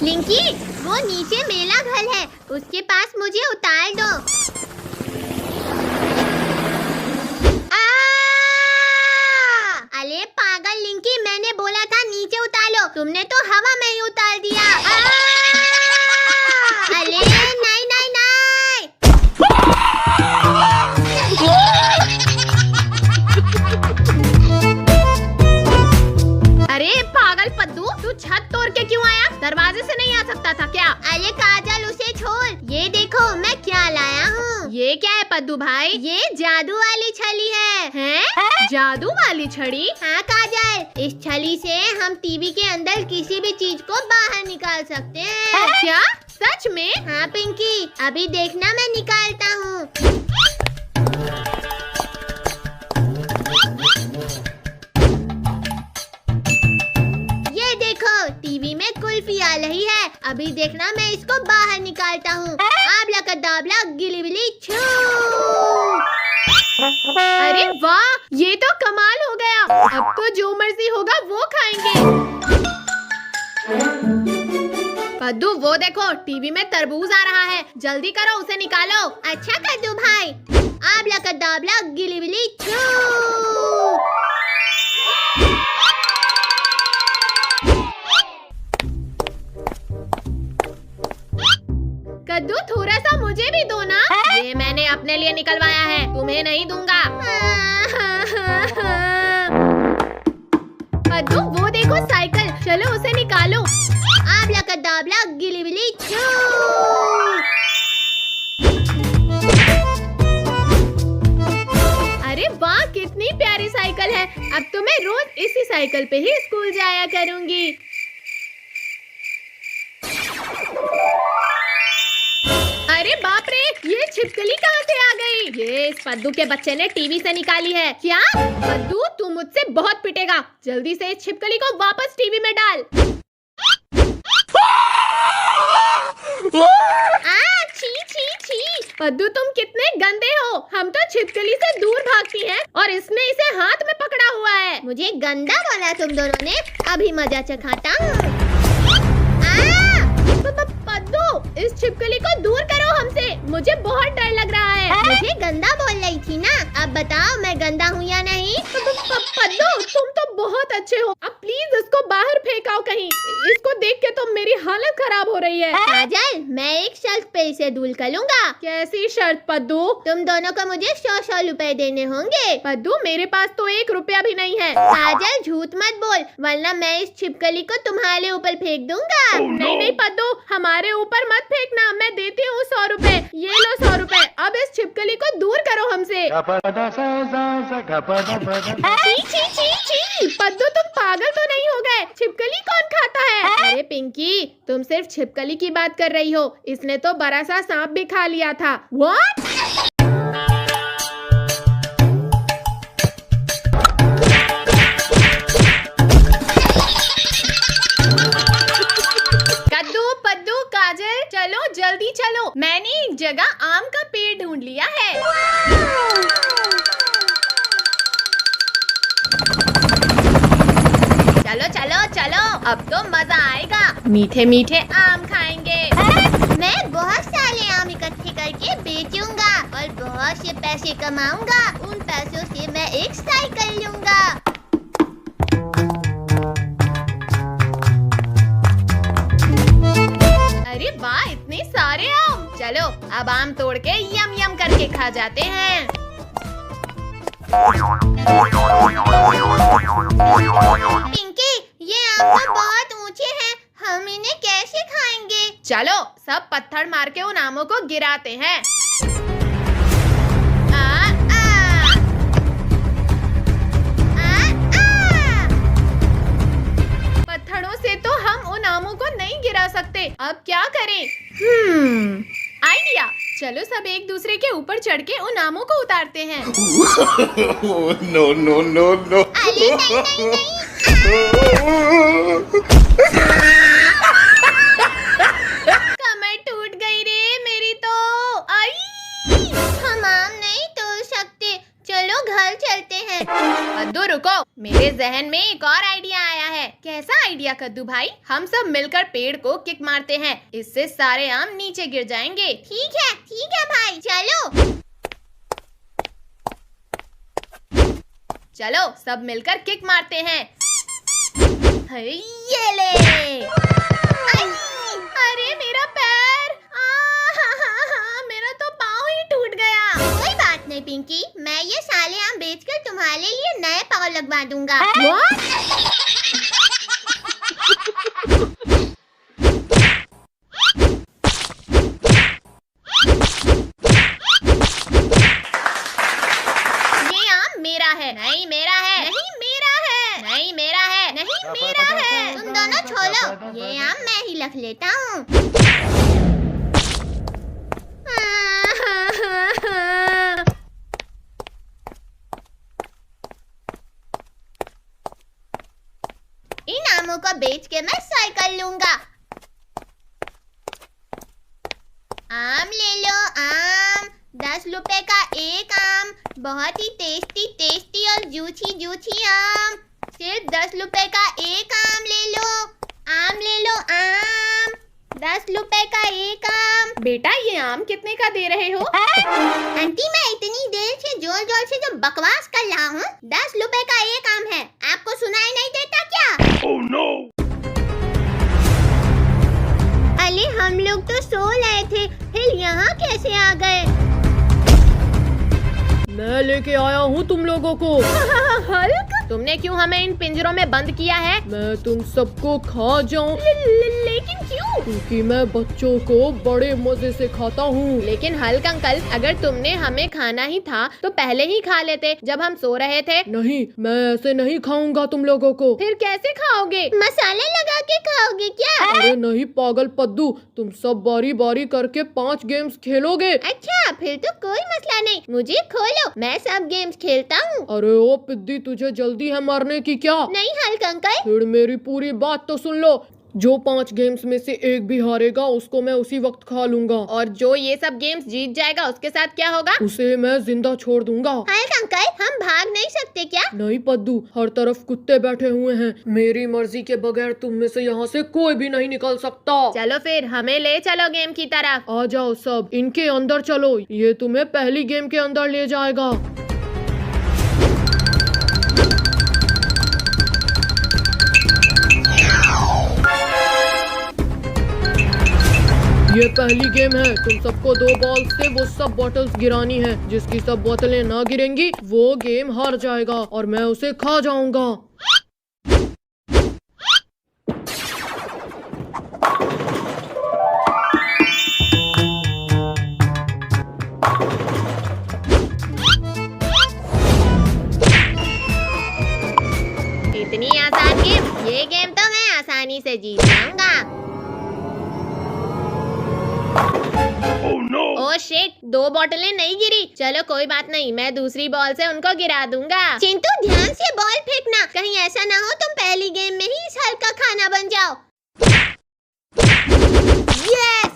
लिंकी, वो नीचे मेला घर है, उसके पास मुझे उतार दो। अरे पागल लिंकी, मैंने बोला था नीचे उतार लो, तुमने तो हवा में ही उतार दिया। अरे नहीं नहीं नहीं। अरे पागल पद्दू, तू छत तोड़ के क्यों आया? दरवाजे से नहीं आ सकता था क्या? अरे काजल, उसे छोड़, ये देखो मैं क्या लाया हूँ। ये क्या है पद्दू भाई? ये जादू वाली छड़ी है। हैं? जादू वाली छड़ी? हाँ काजल, इस छड़ी से हम टीवी के अंदर किसी भी चीज को बाहर निकाल सकते हैं। क्या सच में? हाँ पिंकी, अभी देखना मैं निकालता हूँ। ये देखो, टीवी में कुल्फी आ रही है। अभी देखना मैं इसको बाहर निकालता हूँ। आबला कदाबला गिलीबिली छू। अरे वाह, ये तो कमाल हो गया। अब तो जो मर्जी होगा वो खाएंगे। पद्दू वो देखो, टीवी में तरबूज आ रहा है, जल्दी करो उसे निकालो। अच्छा कद्दू भाई, आबला कदाबला गिलीबिली छू। कद्दू थोड़ा सा मुझे भी दो ना। ये मैंने अपने लिए निकलवाया है, तुम्हें नहीं दूंगा। कद्दू वो देखो साइकिल, चलो उसे निकालो। आबला कदाबला गिलीबिली छू। अरे वाह, कितनी प्यारी साइकिल है। अब तो मैं रोज इसी साइकिल पे ही स्कूल जाया करूंगी। अरे बाप रे, ये छिपकली कहाँ से आ गई? ये इस पद्दू के बच्चे ने टीवी से निकाली है। क्या पद्दू, तू मुझसे बहुत पिटेगा। जल्दी से इस छिपकली को वापस टीवी में डाल। छी छी छी, पद्दू तुम कितने गंदे हो। हम तो छिपकली से दूर भागती हैं और इसने इसे हाथ में पकड़ा हुआ है। मुझे गंदा बोला तुम दोनों ने, अभी मजा चखाता हूँ। पद्दू, इस छिपकली को दूर करो हमसे, मुझे बहुत डर लग रहा है। मुझे गंदा बोल रही थी ना, अब बताओ मैं गंदा हूँ या नहीं? पद्दू तुम तो बहुत अच्छे हो। अब प्लीज इसको बाहर फेंकाओ कहीं। इसको देख के तो मेरी हालत खराब हो रही है। काजल, मैं एक शर्त पे इसे दूर कर लूंगा। कैसी शर्त पद्दू? तुम दोनों को मुझे 100 रुपए देने होंगे। पद्दू मेरे पास तो 1 रुपया भी नहीं है। काजल झूठ मत बोल, वरना मैं इस छिपकली को तुम्हारे ऊपर फेंक दूंगा। नहीं नहीं पद्दू, हमारे ऊपर मत फेंकना, मैं देती हूँ 100 रुपए। ये लो 100 रुपए। अब इस छिपकली को दूर करो हमसे। छी छी छी छी, पद्दू तुम पागल तो नहीं हो गए? छिपकली कौन खाता है? अरे पिंकी, तुम सिर्फ छिपकली की बात कर रही हो, इसने तो बड़ा सा सांप भी खा लिया था। व्हाट? कद्दू पद्दू काजल, चलो जल्दी चलो, मैंने एक जगह आम का पेड़ ढूंढ लिया है। चलो चलो चलो, अब तो मजा आएगा, मीठे मीठे आम खाएंगे। मैं बहुत सारे आम इकट्ठे करके बेचूंगा और बहुत से पैसे कमाऊंगा। उन पैसों से मैं एक साइकिल लूंगा। अरे वाह, इतने सारे आम। चलो अब आम तोड़ के यम यम करके खा जाते हैं। पिंकी, ये आम तो बहुत ऊंचे हैं, हम इन्हें कैसे खाएंगे? चलो सब पत्थर मार के उन आमों को गिराते हैं। पत्थरों से तो हम उन आमों को नहीं गिरा सकते, अब क्या करें? आइडिया, चलो सब एक दूसरे के ऊपर चढ़ के उन आमों को उतारते हैं। No no no no. अरे नहीं नहीं नहीं। कमर टूट गई रे मेरी तो। आई, हम आम नहीं तोड़ सकते, चलो घर चलते हैं। पद्दू रुको, मेरे जहन में एक और आइडिया आया है। कैसा आइडिया कद्दू भाई, हम सब मिलकर पेड़ को किक मारते हैं, इससे सारे आम नीचे गिर जाएंगे। ठीक है भाई, चलो। चलो सब मिलकर किक मारते हैं। ये ले। अरे मेरा पैर, मेरा तो पाँव ही टूट गया। कोई बात नहीं पिंकी, मैं ये साले आम बेचकर तुम्हारे लिए नए पाँव लगवा दूंगा। ये आम मेरा है। नहीं मेरा है। नहीं मेरा है। नहीं मेरा है। नहीं मेरा है। तुम दोनों छोड़ो, ये आम मैं ही रख लेता हूँ। इन आमों को बेच के मैं साइकिल लूंगा। आम ले लो, आम 10 रुपए का एक आम, बहुत ही टेस्टी और जूची आम। सिर्फ 10 रुपए का एक आम ले लो, आम 10 रुपए का एक आम। बेटा ये आम कितने का दे रहे हो? आंटी मैं इतनी देर से जोर से जो बकवास कर रहा हूँ, 10 रुपए का एक आम है, आपको सुनाई नहीं देता क्या? Oh no! अरे हम लोग तो सो रहे थे, फिर यहाँ कैसे आ गए? मैं लेके आया हूँ तुम लोगों को। हल्क, तुमने क्यों हमें इन पिंजरों में बंद किया है? मैं तुम सबको खा जाऊँ। लेकिन क्यों? क्योंकि मैं बच्चों को बड़े मजे से खाता हूँ। लेकिन हल्क अंकल, अगर तुमने हमें खाना ही था तो पहले ही खा लेते जब हम सो रहे थे। नहीं, मैं ऐसे नहीं खाऊंगा तुम लोगों को। फिर कैसे खाओगे? मसाले लगा के खाओगे क्या? अरे नहीं पागल पद्दू, तुम सब बारी बारी करके 5 गेम्स खेलोगे। अच्छा, फिर तो कोई मसला नहीं, मुझे खोलो, मैं सब गेम्स खेलता हूँ। अरे ओ पिद्दी, तुझे जल्दी है मरने की क्या? नहीं हल्क अंकल। फिर मेरी पूरी बात तो सुन लो। जो 5 गेम्स में से एक भी हारेगा उसको मैं उसी वक्त खा लूंगा, और जो ये सब गेम्स जीत जाएगा उसके साथ क्या होगा? उसे मैं जिंदा छोड़ दूंगा। हल्क अंकल, हम भाग नहीं सकते क्या? नहीं पद्दू, हर तरफ कुत्ते बैठे हुए हैं, मेरी मर्जी के बगैर तुम में से यहाँ से कोई भी नहीं निकल सकता। चलो फिर हमें ले चलो गेम की तरफ। आ जाओ सब, इनके अंदर चलो, ये तुम्हें पहली गेम के अंदर ले जाएगा। ये पहली गेम है, तुम सबको 2 बॉल से वो सब बॉटल्स गिरानी है, जिसकी सब बोतलें ना गिरेंगी वो गेम हार जाएगा और मैं उसे खा जाऊंगा। इतनी आसान गेम? ये गेम तो मैं आसानी से जीत जाऊंगा। Oh no! ओह शिट, 2 बोतलें नहीं गिरी। चलो कोई बात नहीं, मैं दूसरी बॉल से उनको गिरा दूंगा। चिंटू ध्यान से बॉल फेंकना, कहीं ऐसा ना हो तुम पहली गेम में ही इस हल्क का खाना बन जाओ। यस,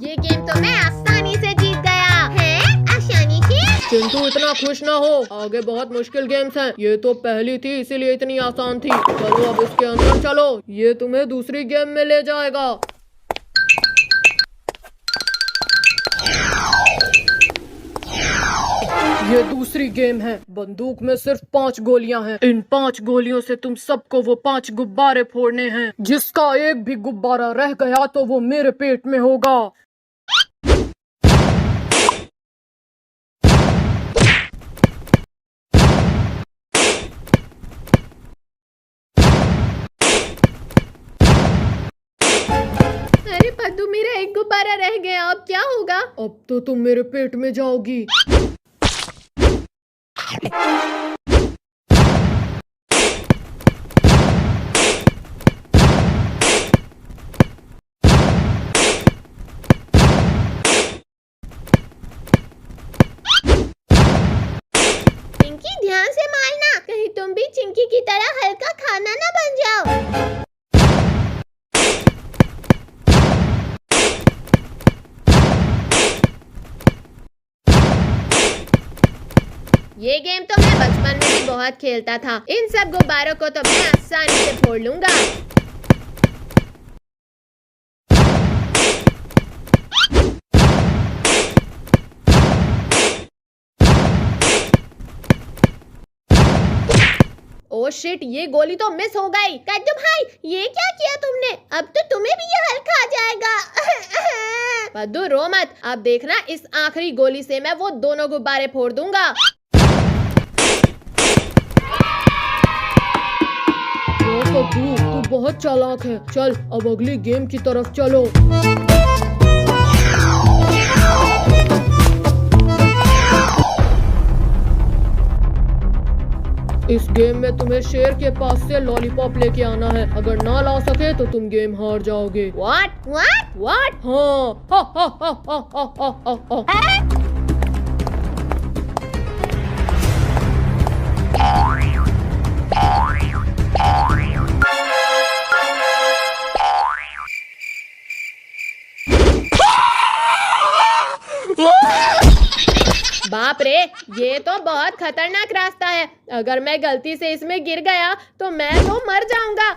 ये गेम तो मैं आसानी से जीत गया। है? आसानी से? चिंटू इतना खुश ना हो, आगे बहुत मुश्किल गेम्स हैं। ये तो पहली थी इसीलिए इतनी आसान थी। चलो अब इसके अंदर चलो, ये तुम्हें दूसरी गेम में ले जाएगा। ये दूसरी गेम है, बंदूक में सिर्फ 5 गोलियां हैं। इन 5 गोलियों से तुम सबको वो 5 गुब्बारे फोड़ने हैं। जिसका एक भी गुब्बारा रह गया तो वो मेरे पेट में होगा। अरे पद्दू, मेरा एक गुब्बारा रह गया, अब क्या होगा? अब तो तुम मेरे पेट में जाओगी। चिंकी ध्यान से मारना, कहीं तुम भी चिंकी की तरह हल्का खाना ना बन जाओ। ये गेम तो मैं बचपन में भी बहुत खेलता था। इन सब गुब्बारों को तो मैं आसानी से फोड़ लूंगा। ओ शिट, ये गोली तो मिस हो गई। कद्दू भाई ये क्या किया तुमने? अब तो तुम्हें भी ये हल खा जाएगा। पद्दू रो मत, अब देखना इस आखिरी गोली से मैं वो दोनों गुब्बारे फोड़ दूंगा। ओ पद्दू, तू बहुत चालाक है। चल अब अगली गेम की तरफ चलो। इस गेम में तुम्हें शेर के पास से लॉलीपॉप लेके आना है। अगर ना ला सके तो तुम गेम हार जाओगे। What? What? व्हाट? हाँ, हा हा हा हा हा हा हा। बाप रे, ये तो बहुत खतरनाक रास्ता है। अगर मैं गलती से इसमें गिर गया तो मैं तो मर जाऊंगा।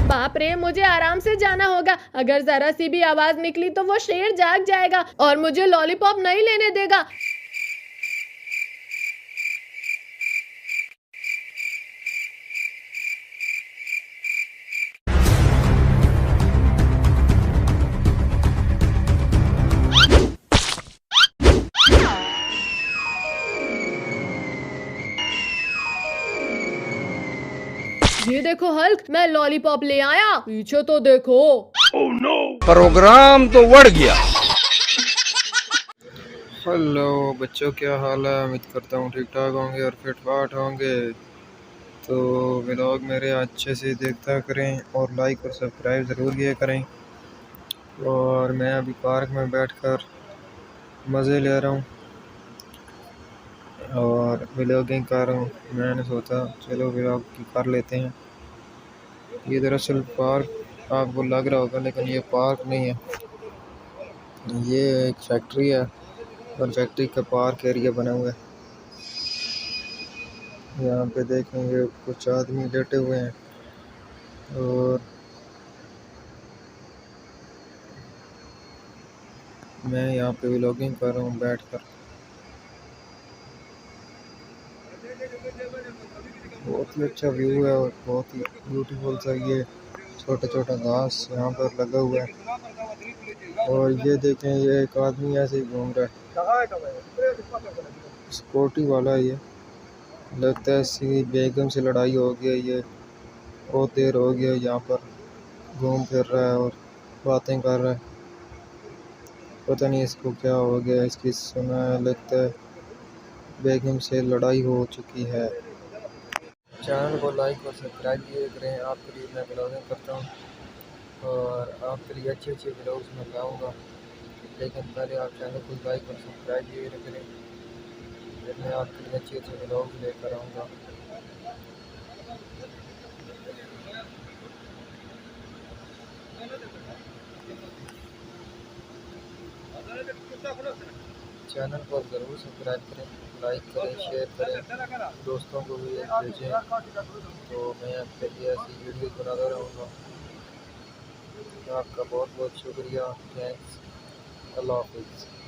बाप रे, मुझे आराम से जाना होगा। अगर जरा सी भी आवाज निकली तो वो शेर जाग जाएगा और मुझे लॉलीपॉप नहीं लेने देगा। ये देखो हल्क, मैं लॉलीपॉप ले आया। पीछे तो देखो। Oh no! प्रोग्राम तो बढ़ गया। हेलो बच्चों, क्या हाल है? उम्मीद करता हूँ ठीक ठाक होंगे और फिट फाट होंगे। तो व्लॉग मेरे अच्छे से देखता करें और लाइक और सब्सक्राइब ज़रूर किया करें। और मैं अभी पार्क में बैठकर मज़े ले रहा हूँ और व्लॉगिंग कर रहा हूँ। मैंने सोचा चलो व्लॉग की कर लेते हैं। ये दरअसल पार्क आपको लग रहा होगा, लेकिन ये पार्क नहीं है, ये एक फैक्ट्री है और फैक्ट्री का पार्क एरिया बना हुआ है। यहाँ पे देखेंगे कुछ आदमी लेटे हुए हैं और मैं यहाँ पे व्लॉगिंग कर रहा हूँ बैठकर। बहुत ही अच्छा व्यू है और बहुत ही ब्यूटीफुल सा ये छोटा छोटा घास यहाँ पर लगा हुआ है। और ये देखें, ये एक आदमी ऐसे ही घूम रहा है, सिक्योरिटी वाला है। ये लगता है इसकी बेगम से लड़ाई हो गई। ये बहुत देर हो गया यहाँ पर घूम फिर रहा है और बातें कर रहा है। पता नहीं इसको क्या हो गया। इसकी सुना है, लगता है बेगम से लड़ाई हो चुकी है। चैनल को लाइक और सब्सक्राइब किए करें। आपके लिए मैं ब्लॉगिंग करता हूँ और आपके लिए अच्छे अच्छे ब्लॉग्स मैं लाऊँगा, लेकिन पहले आप चैनल को लाइक और सब्सक्राइब किए करें, फिर मैं आपके लिए अच्छे अच्छे ब्लॉग्स लेकर आऊँगा। चैनल को ज़रूर सब्सक्राइब करें, लाइक करें, शेयर करें, दोस्तों को भी भेजें। तो मैं आपके लिए ऐसी वीडियो बनाता रहूँगा। आपका बहुत बहुत शुक्रिया। थैंक्स। अल्लाह हाफिज़।